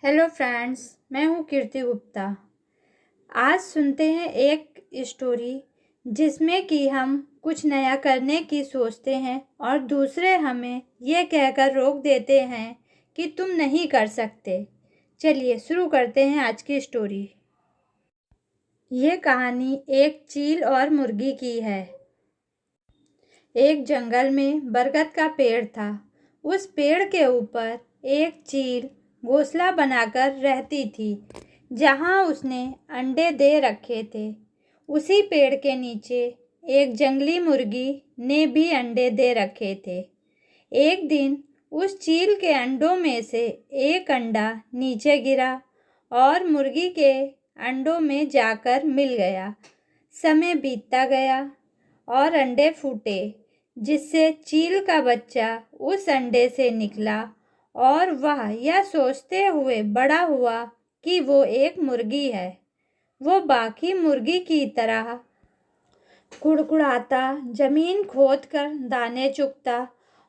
Hello friends, मैं हूँ कीर्ति गुप्ता। आज सुनते हैं एक स्टोरी जिसमें कि हम कुछ नया करने की सोचते हैं और दूसरे हमें यह कहकर रोक देते हैं कि तुम नहीं कर सकते। चलिए शुरू करते हैं आज की स्टोरी। ये कहानी एक चील और मुर्गी की है। एक जंगल में बरगद का पेड़ था। उस पेड़ के ऊपर एक चील घोंसला बनाकर रहती थी, जहां उसने अंडे दे रखे थे। उसी पेड़ के नीचे एक जंगली मुर्गी ने भी अंडे दे रखे थे। एक दिन उस चील के अंडों में से एक अंडा नीचे गिरा और मुर्गी के अंडों में जाकर मिल गया। समय बीतता गया और अंडे फूटे, जिससे चील का बच्चा उस अंडे से निकला और वह यह सोचते हुए बड़ा हुआ कि वो एक मुर्गी है। वो बाकी मुर्गी की तरह कुड़कुड़ाता, जमीन खोदकर दाने चुगता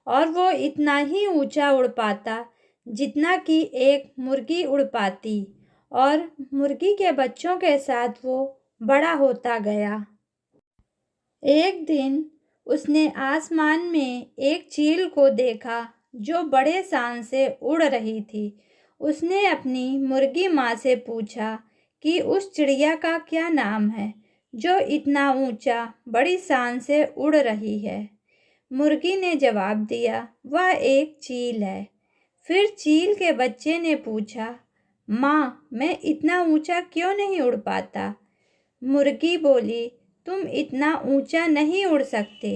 और वो इतना ही ऊंचा उड़ पाता जितना कि एक मुर्गी उड़ पाती, और मुर्गी के बच्चों के साथ वो बड़ा होता गया। एक दिन उसने आसमान में एक चील को देखा जो बड़े शान से उड़ रही थी। उसने अपनी मुर्गी माँ से पूछा कि उस चिड़िया का क्या नाम है जो इतना ऊंचा बड़ी शान से उड़ रही है। मुर्गी ने जवाब दिया, वह एक चील है। फिर चील के बच्चे ने पूछा, माँ, मैं इतना ऊंचा क्यों नहीं उड़ पाता? मुर्गी बोली, तुम इतना ऊंचा नहीं उड़ सकते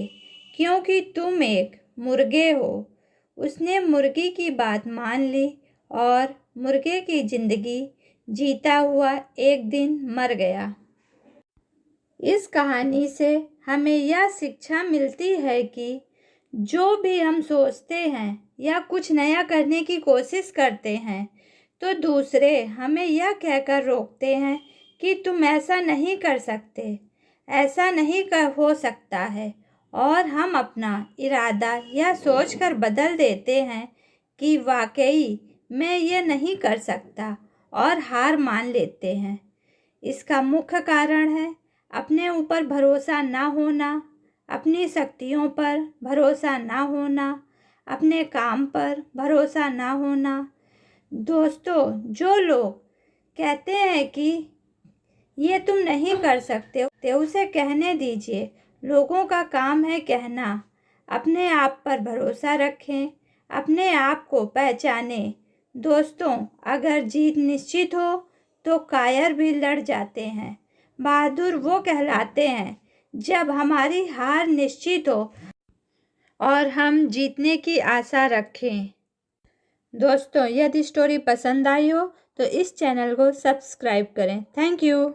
क्योंकि तुम एक मुर्गे हो। उसने मुर्गी की बात मान ली और मुर्गे की जिंदगी जीता हुआ एक दिन मर गया। इस कहानी से हमें यह शिक्षा मिलती है कि जो भी हम सोचते हैं या कुछ नया करने की कोशिश करते हैं तो दूसरे हमें यह कहकर रोकते हैं कि तुम ऐसा नहीं कर सकते, ऐसा नहीं हो सकता है, और हम अपना इरादा यह सोचकर बदल देते हैं कि वाकई मैं ये नहीं कर सकता और हार मान लेते हैं। इसका मुख्य कारण है अपने ऊपर भरोसा ना होना, अपनी शक्तियों पर भरोसा ना होना, अपने काम पर भरोसा ना होना। दोस्तों, जो लोग कहते हैं कि ये तुम नहीं कर सकते, उसे कहने दीजिए। लोगों का काम है कहना। अपने आप पर भरोसा रखें, अपने आप को पहचानें। दोस्तों, अगर जीत निश्चित हो तो कायर भी लड़ जाते हैं। बहादुर वो कहलाते हैं जब हमारी हार निश्चित हो और हम जीतने की आशा रखें। दोस्तों, यदि स्टोरी पसंद आई हो तो इस चैनल को सब्सक्राइब करें। Thank you.